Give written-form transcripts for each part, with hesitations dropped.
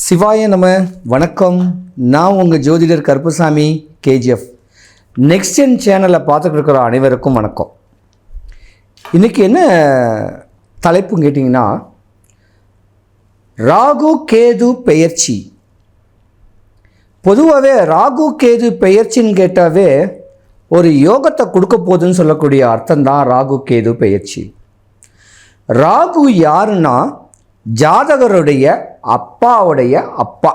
சிவாய நம. வணக்கம். நான் உங்கள் ஜோதிடர் கருப்புசாமி கேஜிஎஃப். நெக்ஸ்ட் ஜென் சேனலை பார்த்துட்டு இருக்கிற அனைவருக்கும் வணக்கம். இன்றைக்கி என்ன தலைப்புன்னு கேட்டிங்கன்னா, ராகு கேது பெயர்ச்சி. பொதுவாகவே ராகு கேது பெயர்ச்சின்னு கேட்டாவே ஒரு யோகத்தை கொடுக்க போகுதுன்னு சொல்லக்கூடிய அர்த்தம்தான் ராகு கேது பெயர்ச்சி. ராகு யாருன்னா ஜாதகருடைய அப்பாவுடைய அப்பா.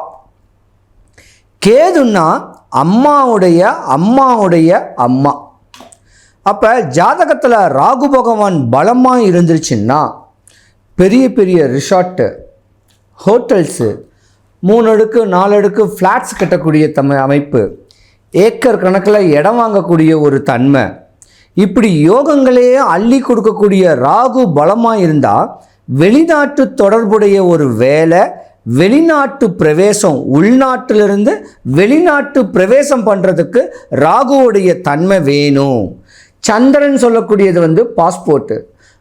கேதுன்னா அம்மாவுடைய அம்மா. அப்போ ஜாதகத்தில் ராகு பகவான் பலமாக இருந்துருச்சுன்னா பெரிய பெரிய ரிசார்ட்டு, ஹோட்டல்ஸு, 3 அடுக்கு 4 அடுக்கு ஃப்ளாட்ஸ் கட்டக்கூடிய அமைப்பு, ஏக்கர் கணக்கில் இடம் வாங்கக்கூடிய ஒரு தன்மை, இப்படி யோகங்களே அள்ளி கொடுக்கக்கூடிய ராகு பலமாக இருந்தால் வெளிநாட்டு தொடர்புடைய ஒரு வேலை, வெளிநாட்டு பிரவேசம், உள்நாட்டிலிருந்து வெளிநாட்டு பிரவேசம் பண்ணுறதுக்கு ராகுவுடைய தன்மை வேணும். சந்திரன் சொல்லக்கூடியது பாஸ்போர்ட்டு,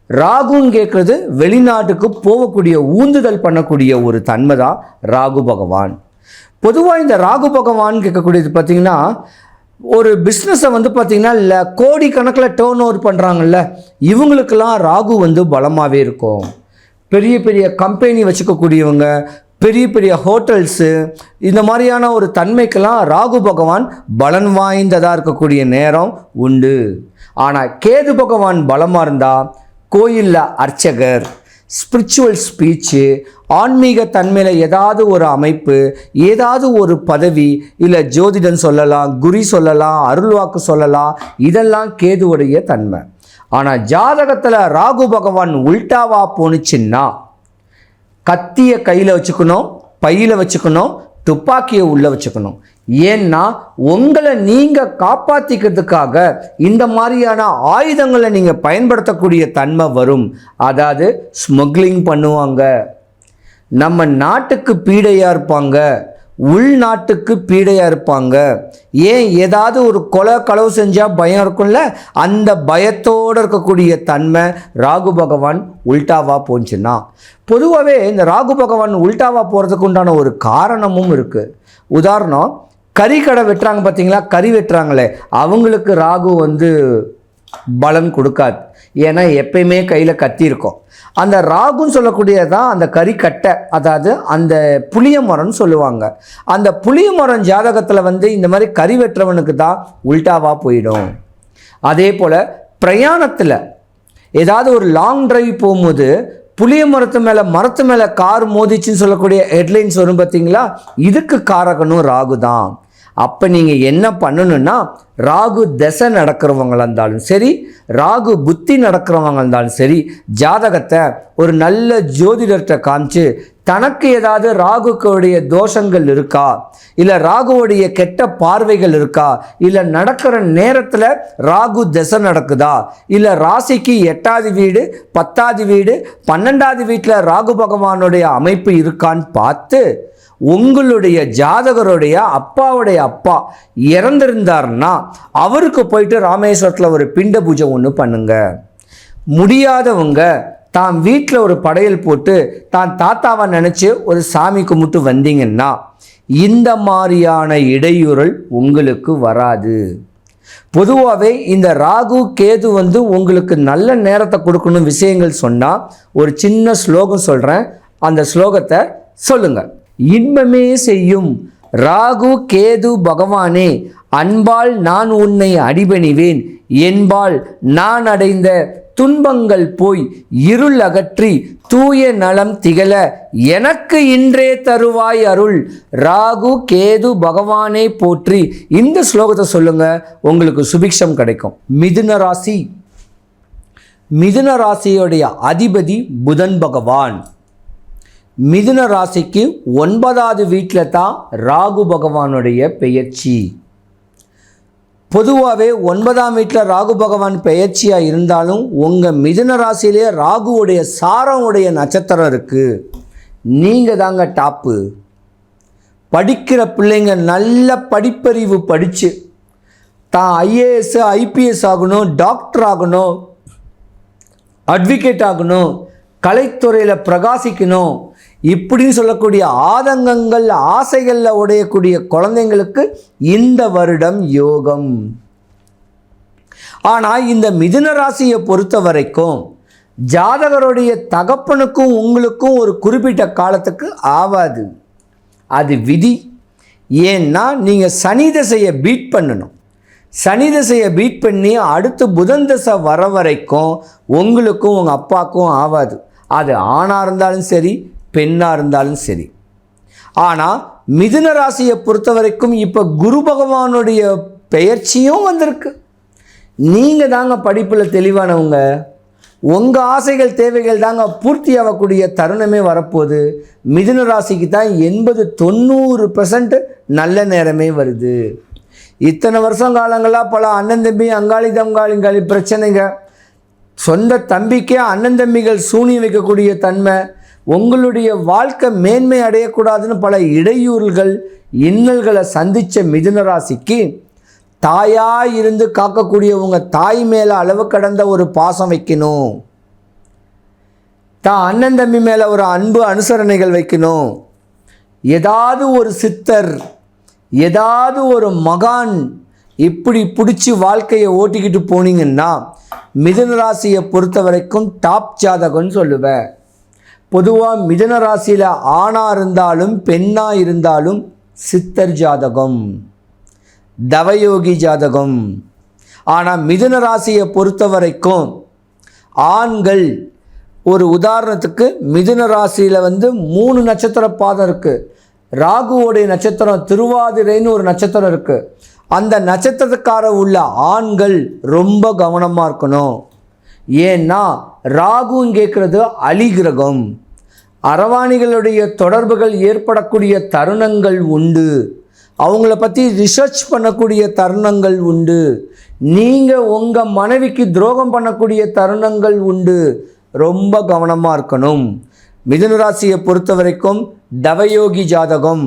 ராகுன்னு கேட்குறது வெளிநாட்டுக்கு போகக்கூடிய ஊந்துதல் பண்ணக்கூடிய ஒரு தன்மை தான் ராகு பகவான். பொதுவாக இந்த ராகு பகவான் கேட்கக்கூடியது பார்த்திங்கன்னா, ஒரு பிஸ்னஸை பார்த்திங்கன்னா இல்லை கோடி கணக்கில் டேர்ன் ஓவர் பண்ணுறாங்கல்ல, இவங்களுக்கெல்லாம் ராகு பலமாகவே இருக்கும். பெரிய பெரிய கம்பெனி வச்சுக்கக்கூடியவங்க, பெரிய பெரிய ஹோட்டல்ஸு, இந்த மாதிரியான ஒரு தன்மைக்கெல்லாம் ராகு பகவான் பலன் வாய்ந்ததாக இருக்கக்கூடிய நேரம் உண்டு. ஆனால் கேது பகவான் பலமாக இருந்தால் கோயிலில் அர்ச்சகர், ஸ்பிரிச்சுவல் ஸ்பீச்சு, ஆன்மீக தன்மையில் ஏதாவது ஒரு அமைப்பு, ஏதாவது ஒரு பதவி, இல்லை ஜோதிடன் சொல்லலாம், குறி சொல்லலாம், அருள்வாக்கு சொல்லலாம், இதெல்லாம் கேதுவுடைய தன்மை. ஆனால் ஜாதகத்தில் ராகு பகவான் உல்டாவா போணுச்சுன்னா கத்தியை கையில் வச்சுக்கணும், பையில் வச்சுக்கணும், துப்பாக்கியை உள்ளே வச்சுக்கணும். ஏன்னா உங்களை நீங்கள் காப்பாற்றிக்கிறதுக்காக இந்த மாதிரியான ஆயுதங்களை நீங்கள் பயன்படுத்தக்கூடிய தன்மை வரும். அதாவது ஸ்மக்லிங் பண்ணுவாங்க, நம்ம நாட்டுக்கு பீடையாக இருப்பாங்க, உள்நாட்டுக்கு பீடையாக இருப்பாங்க. ஏன் ஏதாவது ஒரு கொலை களவு செஞ்சால் பயம் இருக்கும்ல, அந்த பயத்தோடு இருக்கக்கூடிய தன்மை ராகு பகவான் உல்டாவாக போச்சுன்னா. பொதுவாகவே இந்த ராகு பகவான் உல்டாவாக போகிறதுக்கு உண்டான ஒரு காரணமும் இருக்குது. உதாரணம், கறி கடை வெட்டுறாங்க பார்த்தீங்களா, கறி வெட்டுறாங்களே, அவங்களுக்கு ராகு பலன் கொடுக்காது. ஏன்னா எப்பயுமே கையில் கத்தி இருக்கும். அந்த ராகுன்னு சொல்லக்கூடியதான் அந்த கறி கட்டை, அதாவது அந்த புளிய மரம்னு சொல்லுவாங்க. அந்த புளிய மரம் ஜாதகத்தில் இந்த மாதிரி கறி வெட்டுறவனுக்கு தான் உல்டாவாக போயிடும். அதே போல் பிரயாணத்தில் ஏதாவது ஒரு லாங் டிரைவ் போகும்போது புளிய மரத்து மேலே கார் மோதிச்சுன்னு சொல்லக்கூடிய ஹெட்லைன்ஸ் வரும் பார்த்தீங்களா, இதுக்கு காரகனும் ராகு தான். அப்போ நீங்கள் என்ன பண்ணணுன்னா, ராகு தசை நடக்கிறவங்களாக இருந்தாலும் சரி, ராகு புத்தி நடக்கிறவங்க இருந்தாலும் சரி, ஜாதகத்தை ஒரு நல்ல ஜோதிடர்கிட்ட காமிச்சு தனக்கு ஏதாவது ராகுக்குடைய தோஷங்கள் இருக்கா, இல்லை ராகுவுடைய கெட்ட பார்வைகள் இருக்கா, இல்லை நடக்கிற நேரத்தில் ராகு தசை நடக்குதா, இல்லை ராசிக்கு 8வது வீடு 10வது வீடு 12வது வீட்டில் ராகு பகவானுடைய அமைப்பு இருக்கான்னு பார்த்து உங்களுடைய ஜாதகருடைய அப்பாவுடைய அப்பா இறந்திருந்தார்னா அவருக்கு போயிட்டு ராமேஸ்வரத்தில் ஒரு பிண்ட பூஜை ஒன்று பண்ணுங்க. முடியாதவங்க தான் வீட்டில் ஒரு படையல் போட்டு தான் தாத்தாவை நினச்சி ஒரு சாமி கும்பிட்டு வந்தீங்கன்னா இந்த மாதிரியான இடையூறல் உங்களுக்கு வராது. பொதுவாகவே இந்த ராகு கேது உங்களுக்கு நல்ல நேரத்தை கொடுக்கணும் விஷயங்கள் சொன்னால் ஒரு சின்ன ஸ்லோகம் சொல்கிறேன், அந்த ஸ்லோகத்தை சொல்லுங்கள். இன்பமே செய்யும் ராகு கேது பகவானே, அன்பால் நான் உன்னை அடிபணிவேன், என்பால் நான் அடைந்த துன்பங்கள் போய் இருள் அகற்றி தூய நலம் திகழ எனக்கு இன்றே தருவாய் அருள், ராகு கேது பகவானே போற்றி. இந்த ஸ்லோகத்தை சொல்லுங்க, உங்களுக்கு சுபிக்ஷம் கிடைக்கும். மிதுன ராசியுடைய அதிபதி புதன் பகவான். மிதுன ராசிக்கு 9வது வீட்டில் தான் ராகு பகவானுடைய பெயர்ச்சி. பொதுவாகவே 9ஆம் வீட்டில் ராகு பகவான் பெயர்ச்சியாக இருந்தாலும் உங்கள் மிதுன ராசியிலே ராகுவுடைய சாரமுடைய நட்சத்திரம் இருக்குது. நீங்கள் தாங்க டாப்பு. படிக்கிற பிள்ளைங்க நல்ல படிப்பறிவு படித்து தான் ஐஏஎஸ் ஐபிஎஸ் ஆகணும், டாக்டர் ஆகணும், அட்வொகேட் ஆகணும், கலைத்துறையில் பிரகாசிக்கணும், இப்படின்னு சொல்லக்கூடிய ஆதங்கங்கள், ஆசைகளில் உடையக்கூடிய குழந்தைங்களுக்கு இந்த வருடம் யோகம். ஆனால் இந்த மிதுன ராசியை பொறுத்த வரைக்கும் ஜாதகருடைய தகப்பனுக்கும் உங்களுக்கும் ஒரு குறிப்பிட்ட காலத்துக்கு ஆகாது. அது விதி. ஏன்னா நீங்கள் சனி தசையை பீட் பண்ணணும். சனி தசையை பீட் பண்ணி அடுத்து புதன் தசை வர வரைக்கும் உங்களுக்கும் உங்கள் அப்பாவுக்கும் ஆகாது. அது ஆணாக இருந்தாலும் சரி, பெண்ணாக இருந்தாலும் சரி. ஆனால் மிதுன ராசியை பொறுத்த வரைக்கும் இப்போ குரு பகவானுடைய பெயர்ச்சியும் வந்திருக்கு. நீங்கள் தாங்க படிப்பில் தெளிவானவங்க. உங்கள் ஆசைகள் தேவைகள் தாங்க பூர்த்தி ஆகக்கூடிய தருணமே வரப்போகுது. மிதுன ராசிக்கு தான் 80-90% நல்ல நேரமே வருது. இத்தனை வருஷம் காலங்களாக பல அண்ணன் தம்பி அங்காளி தங்காளிங்காளி பிரச்சனைங்க, சொந்த தம்பிக்கே அண்ணன் தம்பிகள் சூனி வைக்கக்கூடிய தன்மை, உங்களுடைய வாழ்க்கை மேன்மை அடையக்கூடாதுன்னு பல இடையூறுகள் இன்னல்களை சந்தித்த மிதுன ராசிக்கு தாயாக இருந்து காக்கக்கூடிய உங்கள் தாய் மேலே அளவு கடந்த ஒரு பாசம் வைக்கணும். தான் அண்ணன் தம்பி மேலே ஒரு அன்பு அனுசரணைகள் வைக்கணும். ஏதாவது ஒரு சித்தர், ஏதாவது ஒரு மகான் இப்படி பிடிச்சி வாழ்க்கையை ஓட்டிக்கிட்டு போனீங்கன்னா மிதுன ராசியை பொறுத்த வரைக்கும் டாப் ஜாதகம்னு சொல்லுவேன். பொதுவாக மிதுன ராசியில் ஆணாக இருந்தாலும் பெண்ணாக இருந்தாலும் சித்தர் ஜாதகம், தவயோகி ஜாதகம். ஆனால் மிதுன ராசியை பொறுத்த வரைக்கும் ஆண்கள், ஒரு உதாரணத்துக்கு மிதுன ராசியில் 3 நட்சத்திர பாதம் இருக்குது. ராகுவோடைய நட்சத்திரம் திருவாதிரைன்னு ஒரு நட்சத்திரம் இருக்குது. அந்த நட்சத்திரக்கார உள்ள ஆண்கள் ரொம்ப கவனமாக இருக்கணும். ஏன்னா ராகுன்னு கேட்குறது அலிகிரகம். அரவாணிகளுடைய தொடர்புகள் ஏற்படக்கூடிய தருணங்கள் உண்டு. அவங்கள பற்றி ரிசர்ச் பண்ணக்கூடிய தருணங்கள் உண்டு. நீங்கள் உங்கள் மனைவிக்கு துரோகம் பண்ணக்கூடிய தருணங்கள் உண்டு. ரொம்ப கவனமாக இருக்கணும். மிதுன ராசியை பொறுத்த வரைக்கும் தவயோகி ஜாதகம்.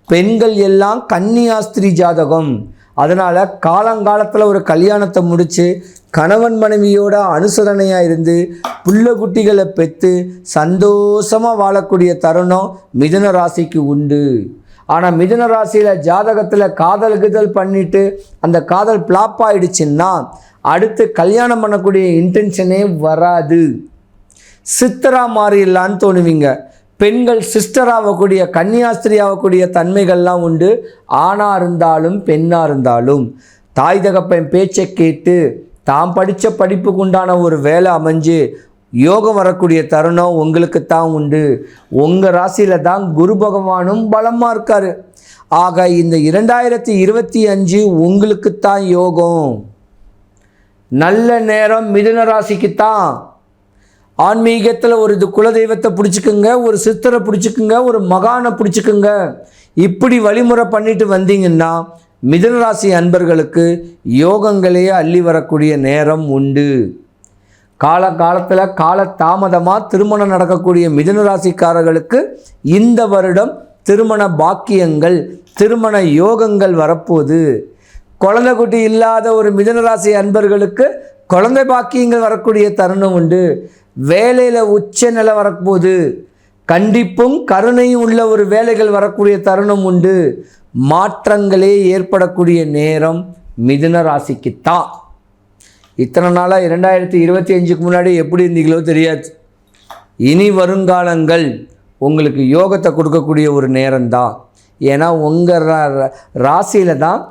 பெண்கள் எல்லாம் கன்னியாஸ்திரி ஜாதகம். அதனால் காலங்காலத்தில் ஒரு கல்யாணத்தை முடித்து கணவன் மனைவியோட அனுசரணையாக இருந்து புள்ள குட்டிகளை பெற்று சந்தோஷமாக வாழக்கூடிய தருணம் மிதுன ராசிக்கு உண்டு. ஆனால் மிதுன ராசியில் ஜாதகத்தில் காதல் பண்ணிவிட்டு அந்த காதல் ஃப்ளாப் ஆகிடுச்சுன்னா அடுத்து கல்யாணம் பண்ணக்கூடிய இன்டென்ஷனே வராது. சித்தராக மாறிடலான்னு தோணுவீங்க. பெண்கள் சிஸ்டர் ஆகக்கூடிய, கன்னியாஸ்திரி ஆகக்கூடிய தன்மைகள்லாம் உண்டு. ஆணாக இருந்தாலும் பெண்ணாக இருந்தாலும் தாய் தகப்பன் பேச்சை கேட்டு தாம் படித்த படிப்புக்கு உண்டான ஒரு வேலை அமைஞ்சு யோகம் வரக்கூடிய தருணம் உங்களுக்கு தான் உண்டு. உங்கள் ராசியில் தான் குரு பகவானும் பலமாக இருக்கார். ஆக இந்த 2025 உங்களுக்கு தான் யோகம். நல்ல நேரம் மிதுன ராசிக்கு தான். ஆன்மீகத்தில் ஒரு குலதெய்வத்தை பிடிச்சிக்குங்க, ஒரு சித்தரை பிடிச்சிக்குங்க, ஒரு மகானை பிடிச்சிக்குங்க. இப்படி வழிமுறை பண்ணிட்டு வந்தீங்கன்னா மிதுன ராசி அன்பர்களுக்கு யோகங்களையே அள்ளி வரக்கூடிய நேரம் உண்டு. காலத்தில் கால தாமதமாக திருமணம் நடக்கக்கூடிய மிதுன ராசிக்காரர்களுக்கு இந்த வருடம் திருமண பாக்கியங்கள், திருமண யோகங்கள் வரப்போகுது. குழந்தை குட்டி இல்லாத ஒரு மிதுன ராசி அன்பர்களுக்கு குழந்தை பாக்கியங்கள் வரக்கூடிய தருணம் உண்டு. வேலையில் உச்ச நிலை வரப்போகுது. கண்டிப்பும் கருணையும் உள்ள ஒரு வேலைகள் வரக்கூடிய தருணம் உண்டு. மாற்றங்களே ஏற்படக்கூடிய நேரம் மிதுன ராசிக்குத்தான். இத்தனை நாளாக 2025க்கு முன்னாடி எப்படி இருந்தீங்களோ தெரியாது. இனி வருங்காலங்கள் உங்களுக்கு யோகத்தை கொடுக்கக்கூடிய ஒரு நேரம்தான். ஏன்னா உங்கள் ராசியில் தான்,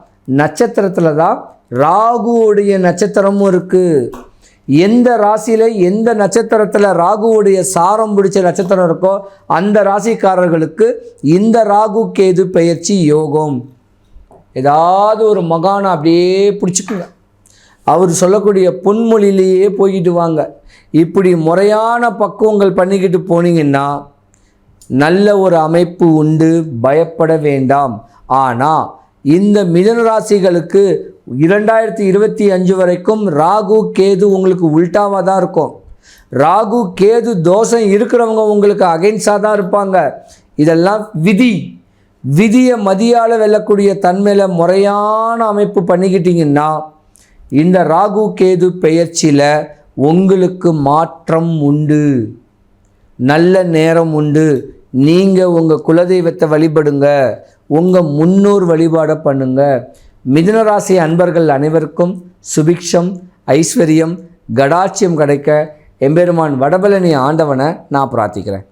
நட்சத்திரத்தில் தான் ராகுவுடைய நட்சத்திரமும் இருக்குது. எந்த ராசியில் எந்த நட்சத்திரத்தில் ராகுவுடைய சாரம் பிடிச்ச நட்சத்திரம் இருக்கோ அந்த ராசிக்காரர்களுக்கு இந்த ராகு கேது பெயர்ச்சி யோகம். ஏதாவது ஒரு மகானை அப்படியே பிடிச்சிக்குங்க. அவர் சொல்லக்கூடிய பொன்மொழியிலேயே போய்கிட்டு வாங்க. இப்படி முறையான பக்குவங்கள் பண்ணிக்கிட்டு போனீங்கன்னா நல்ல ஒரு அமைப்பு உண்டு. பயப்பட வேண்டாம். ஆனால் இந்த மிதுன ராசிகளுக்கு 2025 வரைக்கும் ராகு கேது உங்களுக்கு உல்டாவாக தான் இருக்கும். ராகு கேது தோஷம் இருக்கிறவங்க உங்களுக்கு அகைன்ஸ்டாக தான் இருப்பாங்க. இதெல்லாம் விதியை மதியால் வெல்லக்கூடிய தன்மையில் முறையான அமைப்பு பண்ணிக்கிட்டிங்கன்னா இந்த ராகு கேது பெயர்ச்சியில் உங்களுக்கு மாற்றம் உண்டு. நல்ல நேரம் உண்டு. நீங்கள் உங்கள் குலதெய்வத்தை வழிபடுங்க, உங்கள் முன்னோர் வழிபாடை பண்ணுங்க. மிதுன ராசி அன்பர்கள் அனைவருக்கும் சுபிக்ஷம், ஐஸ்வர்யம், கடாட்சியம் கிடைக்க எம்பெருமான் வடபழனி ஆண்டவனை நான் பிரார்த்திக்கிறேன்.